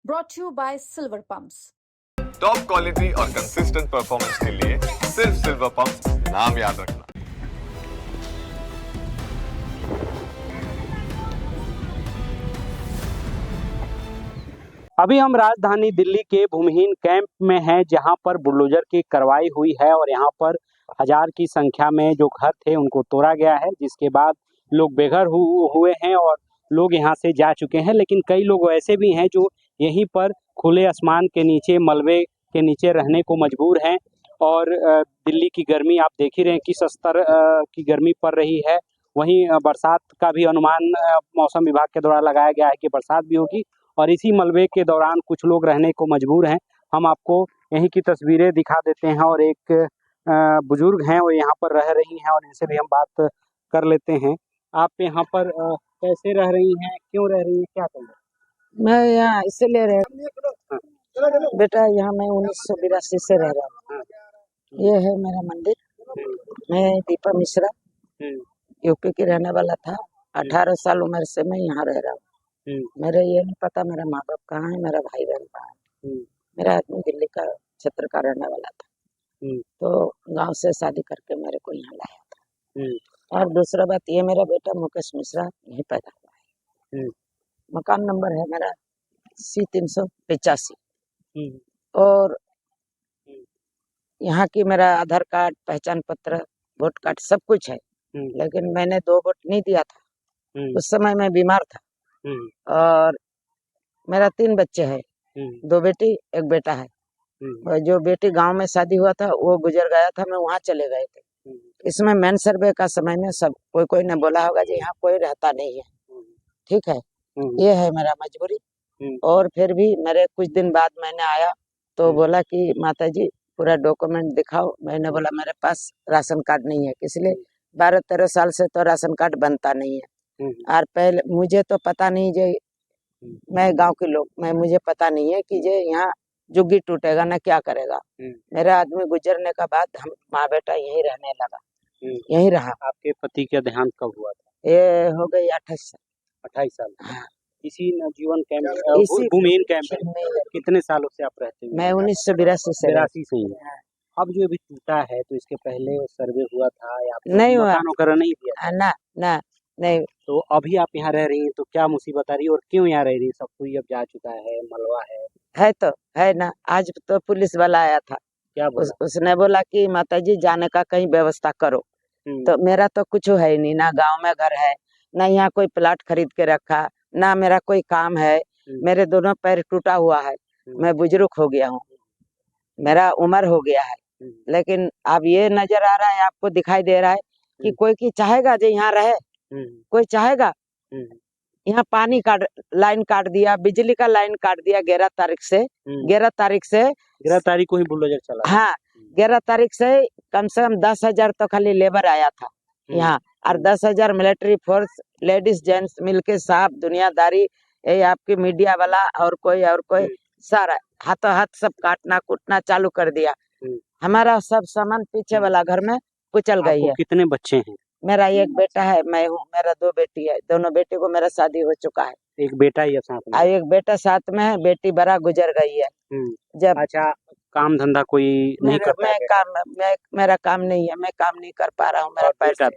brought to you by Silver Pumps. Top quality और consistent performance के लिए सिर्फ सिल्वर पंप नाम याद रखना। अभी हम राजधानी दिल्ली के भूमिहीन कैंप में हैं, जहां पर बुलडोजर की कार्रवाई हुई है और यहां पर 1000 की संख्या में जो घर थे उनको तोड़ा गया है, जिसके बाद लोग बेघर हुए हैं और लोग यहां से जा चुके हैं। लेकिन कई लोग ऐसे भी हैं जो यहीं पर खुले आसमान के नीचे, मलबे के नीचे रहने को मजबूर हैं। और दिल्ली की गर्मी आप देख ही रहे हैं किस स्तर की गर्मी पड़ रही है। वहीं बरसात का भी अनुमान मौसम विभाग के द्वारा लगाया गया है कि बरसात भी होगी और इसी मलबे के दौरान कुछ लोग रहने को मजबूर हैं। हम आपको यहीं की तस्वीरें दिखा देते हैं और एक बुजुर्ग हैं, वो यहाँ पर रह रही हैं और इनसे भी हम बात कर लेते हैं। आप यहाँ पर कैसे रह रही हैं, क्यों रह रही हैं, क्या कहेंगे? मैं यहाँ इसलिए रह बेटा, यहाँ मैं 1982 से रह रहा हूँ। ये है मेरा मंदिर। मैं दीपा मिश्रा यूपी की रहने वाला था। 18 साल उम्र से मैं यहाँ रह रहा हूँ। मेरे ये नहीं पता मेरा माँ बाप कहाँ है, मेरा भाई बहन कहाँ है। मेरा आदमी दिल्ली का क्षेत्र का रहने वाला था, तो गांव से शादी करके मेरे को यहाँ लाया था। और दूसरा बात, ये मेरा बेटा मुकेश मिश्रा यहीं पैदा हुआ है। मकान नंबर है मेरा C385 और यहाँ की मेरा आधार कार्ड, पहचान पत्र, वोट कार्ड सब कुछ है। लेकिन मैंने 2 वोट नहीं दिया था। उस समय मैं बीमार था। और मेरा 3 बच्चे हैं, 2 बेटी 1 बेटा है। और जो बेटी गांव में शादी हुआ था वो गुजर गया था, मैं वहाँ चले गए थे। इसमें मेन सर्वे का समय में सब कोई ने बोला होगा जी यहाँ कोई रहता नहीं है। ठीक है, ये है मेरा मजबूरी। और फिर भी मेरे कुछ दिन बाद मैंने आया तो बोला कि माता जी पूरा डॉक्यूमेंट दिखाओ। मैंने बोला मेरे पास राशन कार्ड नहीं है, इसलिए 12-13 साल से तो राशन कार्ड बनता नहीं है। और पहले मुझे तो पता नहीं जे, मैं गांव के लोग, मुझे पता नहीं है कि जे यहाँ जुग्गी टूटेगा ना क्या करेगा। मेरा आदमी गुजरने का बाद हम माँ बेटा यहीं रहने लगा, यहीं रहा। आपके पति का देहांत कब हुआ था? ये हो गई 28 साल। 28 साल। हाँ। इसी नवजीवन कैंप, भूमिहीन कैंप में कितने सालों से आप रहते हैं? मैं 1982 से ही। अब जो अभी टूटा है तो इसके पहले सर्वे हुआ था या नहीं हुआ, मकान वगैरह नहीं दिया? ना नहीं। तो अभी आप यहाँ रह रही हैं तो क्या मुसीबत आ रही है और क्यों यहाँ रह रही है? सब कोई अब जा चुका है, मलबा है तो है ना। आज तो पुलिस वाला आया था, क्या बोला? उसने बोला कि माताजी जाने का कहीं व्यवस्था करो। तो मेरा तो कुछ है ही नहीं, ना गांव में घर है, ना यहाँ कोई प्लाट खरीद के रखा, ना मेरा कोई काम है। मेरे दोनों पैर टूटा हुआ है, मैं बुजुर्ग हो गया हूँ, मेरा उम्र हो गया है। लेकिन अब ये नजर आ रहा है, आपको दिखाई दे रहा है कि कोई की चाहेगा जो यहाँ रहे, कोई चाहेगा? यहाँ पानी का लाइन काट दिया, बिजली का लाइन काट दिया 11 तारीख से। 11 तारीख को ही बुलडोजर चला। हाँ, 11 तारीख से कम 10,000 तो खाली लेबर आया था यहाँ, और 10,000 मिलिट्री फोर्स, लेडीज जेंट्स मिलके साफ दुनियादारी, ये आपकी मीडिया वाला और कोई सारा हाथों हाथ सब काटना कूटना चालू कर दिया। हमारा सब सामान पीछे वाला घर में कुचल गई है। कितने बच्चे हैं? मेरा 1 बेटा है, मैं हूँ, मेरा 2 बेटी है। दोनों बेटी को मेरा शादी हो चुका है। एक बेटा ही साथ में? 1 बेटा साथ में है, बेटी बड़ा गुजर गई है। जब अच्छा, काम धंधा कोई नहीं करता है? मेरा काम नहीं है, मैं काम नहीं कर पा रहा हूँ। मेरा पैसा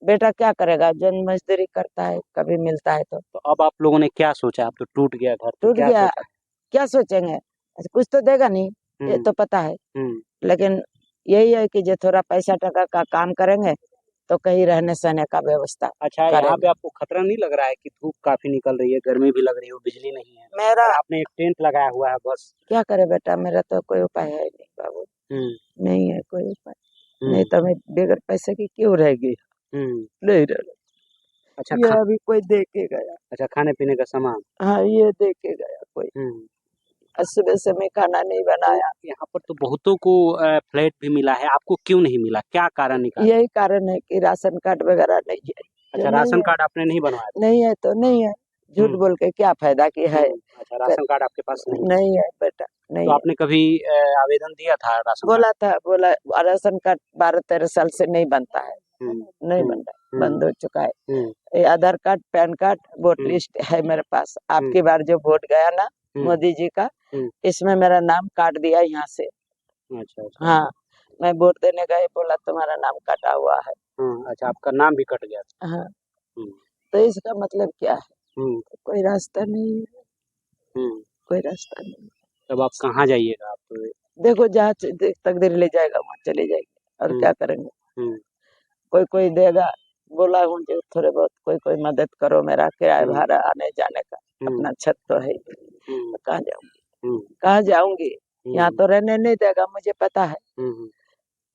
बेटा क्या करेगा, जन मजदूरी करता है, कभी मिलता है तो अब आप लोगों ने क्या सोचा? अब तो टूट गया घर, टूट गया, क्या सोचेंगे? कुछ तो देगा नहीं, ये तो पता है। लेकिन यही है कि जो थोड़ा पैसा टका का काम करेंगे तो कहीं रहने सहने का व्यवस्था। अच्छा, यहाँ पे आपको खतरा नहीं लग रहा है कि धूप काफी निकल रही है, गर्मी भी लग रही है, बिजली नहीं है? मेरा आपने एक टेंट लगाया हुआ है, बस क्या करे बेटा, मेरा तो कोई उपाय है नहीं बाबू, नहीं है कोई उपाय। नहीं तो मैं बगैर पैसे की क्यों रहेगी, नहीं रह। अच्छा, ये अभी कोई दे के गया। अच्छा, खाने पीने का सामान? हाँ, ये दे के गया कोई। सुबह से मैं खाना नहीं बनाया। यहाँ पर तो बहुतों को फ्लैट भी मिला है, आपको क्यों नहीं मिला, क्या कारण निकाला? यही कारण है कि राशन कार्ड वगैरह नहीं है। अच्छा, राशन कार्ड आपने नहीं बनवाया? नहीं है तो नहीं है, झूठ बोल के क्या फायदा की है। अच्छा, राशन कार्ड आपके पास नहीं है बेटा, नहीं। तो आपने कभी आवेदन दिया था राशन? बोला राशन कार्ड 12-13 साल से नहीं बनता है, नहीं बनता, बंद हो चुका है। Aadhaar card, PAN card, vote list है मेरे पास। आपकी बार जो वोट गया ना, मोदी जी का, इसमें मेरा नाम काट दिया यहाँ से। अच्छा अच्छा। हाँ, मैं वोट देने गए, बोला तुम्हारा नाम कटा हुआ है। अच्छा, आपका नाम भी कट गया था। हाँ, हम्म, तो इसका मतलब क्या है? कोई रास्ता नहीं है, कोई रास्ता नहीं। तब आप कहाँ जाइएगा आप? देखो जहाँ तकदीर ले जाएगा वहाँ चले जाएंगे, और क्या करेंगे। कोई कोई देगा, बोला मुझे थोड़े बहुत कोई मदद करो, मेरा किराया भाड़ा आने जाने का, अपना छत तो है, तो कहाँ जाऊंगी, कहाँ जाऊंगी। यहाँ तो रहने नहीं देगा, मुझे पता है।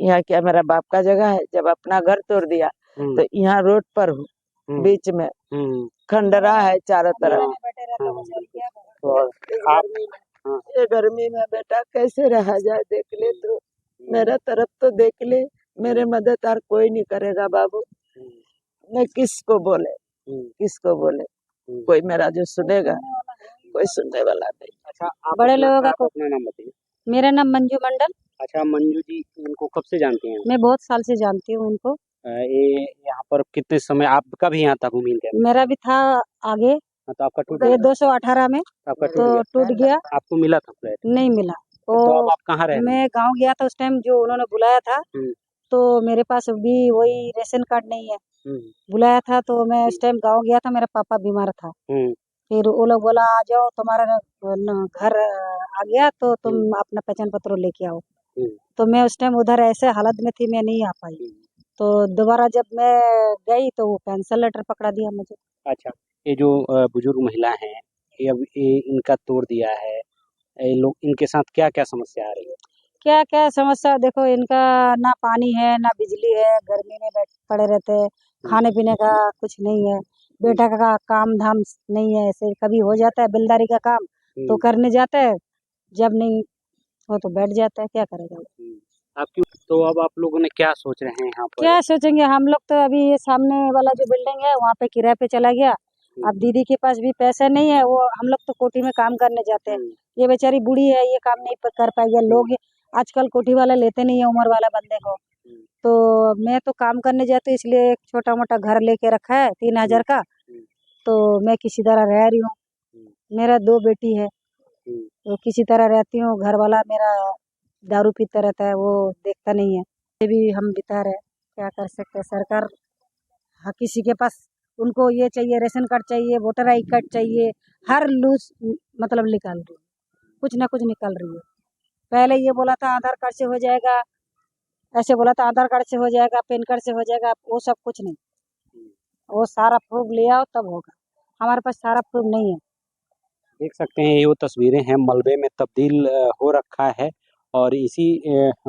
यहाँ क्या मेरा बाप का जगह है? जब अपना घर तोड़ दिया तो यहाँ रोड पर हूँ, बीच में खंडरा है चारों तरफ। और ये गर्मी में बेटा कैसे रहा जाए, देख ले तो, मेरा तरफ तो देख ले, मेरे मदद और कोई नहीं करेगा बाबू। मैं किसको बोले, किसको बोले, कोई मेरा जो सुनेगा, कोई सुनने वाला नहीं। अच्छा, आप बड़े लोगों का अपना नाम बताइए। मेरा नाम मंजू मंडल। अच्छा मंजू जी, इनको कब से जानते हैं? मैं बहुत साल से जानती हूँ उनको। ये यहाँ पर कितने समय आपका भी यहाँ था भूमिहीन कैंप? मेरा भी था आगे, तो आपका टूट ये गया? 218 में आपका तो टूट गया, आपको मिला था फ्लैट? नहीं मिला। तो अब आप कहाँ रह रहे हैं? मैं गांव गया था उस टाइम, जो उन्होंने बुलाया था, तो मेरे पास भी वही राशन कार्ड नहीं है। बुलाया था तो मैं उस टाइम गांव गया था, मेरा पापा बीमार था। फिर वो लोग बोला आ जाओ, तुम्हारा घर आ गया तो तुम अपना पहचान पत्र लेके आओ। तो मैं उस टाइम उधर ऐसे हालत में थी, मैं नहीं आ पाई। तो दोबारा जब मैं गई तो वो कैंसल लेटर पकड़ा दिया मुझे। अच्छा, ये जो बुजुर्ग महिला हैं, ये अब ये इनका तोड़ दिया है, ये लोग, इनके साथ क्या क्या समस्या आ रही है? क्या क्या समस्या, देखो इनका ना पानी है ना बिजली है, गर्मी में पड़े रहते हैं, खाने पीने का कुछ नहीं है, बेटा का काम धाम नहीं है। ऐसे कभी हो जाता है बिल्दारी का काम तो करने जाता है, जब नहीं हो तो बैठ जाता है, क्या करेगा। आपकी तो अब आप लोगों ने क्या सोच रहे हैं यहाँ पर? क्या सोचेंगे हम लोग, तो अभी ये सामने वाला जो बिल्डिंग है वहाँ पे किराए पे चला गया। अब दीदी के पास भी पैसा नहीं है, वो हम लोग तो कोठी में काम करने जाते हैं, ये बेचारी बूढ़ी है, ये काम नहीं कर पाएगी। लोग आजकल कोठी वाला लेते नहीं है उम्र वाला बंदे को, तो मैं तो काम करने जाती हूँ, इसलिए एक छोटा मोटा घर लेके रखा है 3000 का, तो मैं किसी तरह रह रही हूँ। मेरा 2 बेटी है, तो किसी तरह रहती हूँ। घर वाला मेरा दारू पीता रहता है, वो देखता नहीं है, ये भी हम बिता रहे, क्या कर सकते हैं। सरकार हाँ, किसी के पास उनको ये चाहिए, राशन कार्ड चाहिए, वोटर आई कार्ड चाहिए, हर लूज मतलब निकाल रही है, कुछ ना कुछ निकाल रही है। पहले ये बोला था आधार कार्ड से हो जाएगा, ऐसे बोला था आधार कार्ड से हो जाएगा, पैन कार्ड से हो जाएगा, वो सब कुछ नहीं। वो सारा प्रूफ ले आओ तब होगा, हमारे पास सारा प्रूफ नहीं है। देख सकते हैं ये वो तस्वीरें हैं, मलबे में तब्दील हो रखा है, और इसी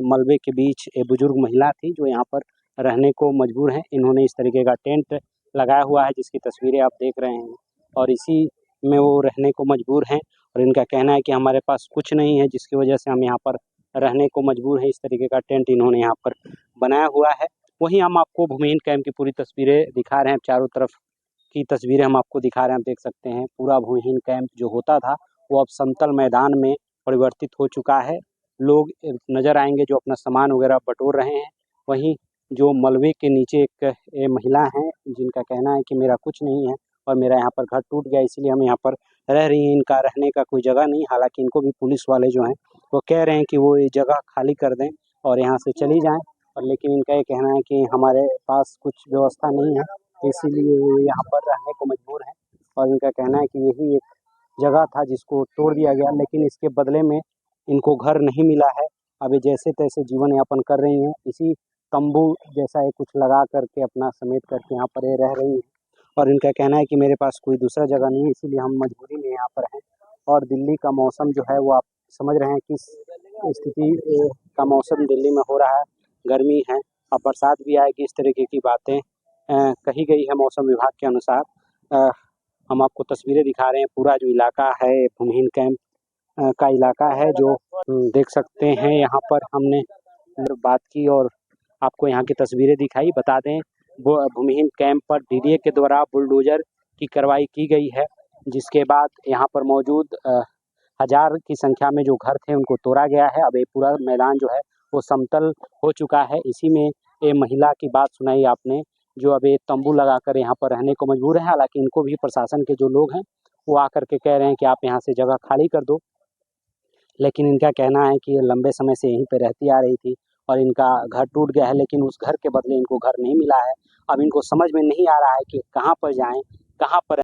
मलबे के बीच एक बुजुर्ग महिला थी जो यहाँ पर रहने को मजबूर हैं। इन्होंने इस तरीके का टेंट लगाया हुआ है जिसकी तस्वीरें आप देख रहे हैं, और इसी में वो रहने को मजबूर हैं। और इनका कहना है कि हमारे पास कुछ नहीं है, जिसकी वजह से हम यहाँ पर रहने को मजबूर हैं। इस तरीके का टेंट इन्होंने यहाँ पर बनाया हुआ है। वहीं हम आपको भूमिहीन कैंप की पूरी तस्वीरें दिखा रहे हैं, चारों तरफ की तस्वीरें हम आपको दिखा रहे हैं। आप देख सकते हैं पूरा भूमिहीन कैंप जो होता था वो अब समतल मैदान में परिवर्तित हो चुका है। लोग नज़र आएंगे जो अपना सामान वगैरह बटोर रहे हैं। वहीं जो मलबे के नीचे एक महिला हैं जिनका कहना है कि मेरा कुछ नहीं है और मेरा यहाँ पर घर टूट गया, इसलिए हम यहाँ पर रह रही हैं, इनका रहने का कोई जगह नहीं। हालांकि इनको भी पुलिस वाले जो हैं वो कह रहे हैं कि वो ये जगह खाली कर दें और यहाँ से चली जाएं, और लेकिन इनका ये कहना है कि हमारे पास कुछ व्यवस्था नहीं है, इसीलिए वो यहाँ पर रहने को मजबूर हैं। और इनका कहना है कि यही एक जगह था जिसको तोड़ दिया गया, लेकिन इसके बदले में इनको घर नहीं मिला है। अभी जैसे तैसे जीवन यापन कर रही हैं, इसी तंबू जैसा है कुछ लगा करके अपना समेट करके यहाँ पर ये रह रही हैं। और इनका कहना है कि मेरे पास कोई दूसरा जगह नहीं है, इसीलिए हम मजबूरी में यहाँ पर हैं। और दिल्ली का मौसम जो है वो आप समझ रहे हैं किस स्थिति का मौसम दिल्ली में हो रहा है, गर्मी है और बरसात भी आएगी, इस तरीके की बातें कही गई है मौसम विभाग के अनुसार। हम आपको तस्वीरें दिखा रहे हैं, पूरा जो इलाका है भूमिहीन कैंप का इलाका है, जो देख सकते हैं। यहाँ पर हमने बात की और आपको यहाँ की तस्वीरें दिखाई। बता दें वो भूमिहीन कैंप पर डीडीए के द्वारा बुलडोजर की कार्रवाई की गई है, जिसके बाद यहाँ पर मौजूद 1000 की संख्या में जो घर थे उनको तोड़ा गया है। अब ये पूरा मैदान जो है वो समतल हो चुका है। इसी में ये महिला की बात सुनाई आपने, जो अब ये तंबू लगाकर यहाँ पर रहने को मजबूर है। हालांकि इनको भी प्रशासन के जो लोग हैं वो आकर के कह रहे हैं कि आप यहाँ से जगह खाली कर दो। लेकिन इनका कहना है कि ये लंबे समय से यहीं पे रहती आ रही थी और इनका घर टूट गया है, लेकिन उस घर के बदले इनको घर नहीं मिला है। अब इनको समझ में नहीं आ रहा है कि कहाँ पर जाएं, कहाँ पर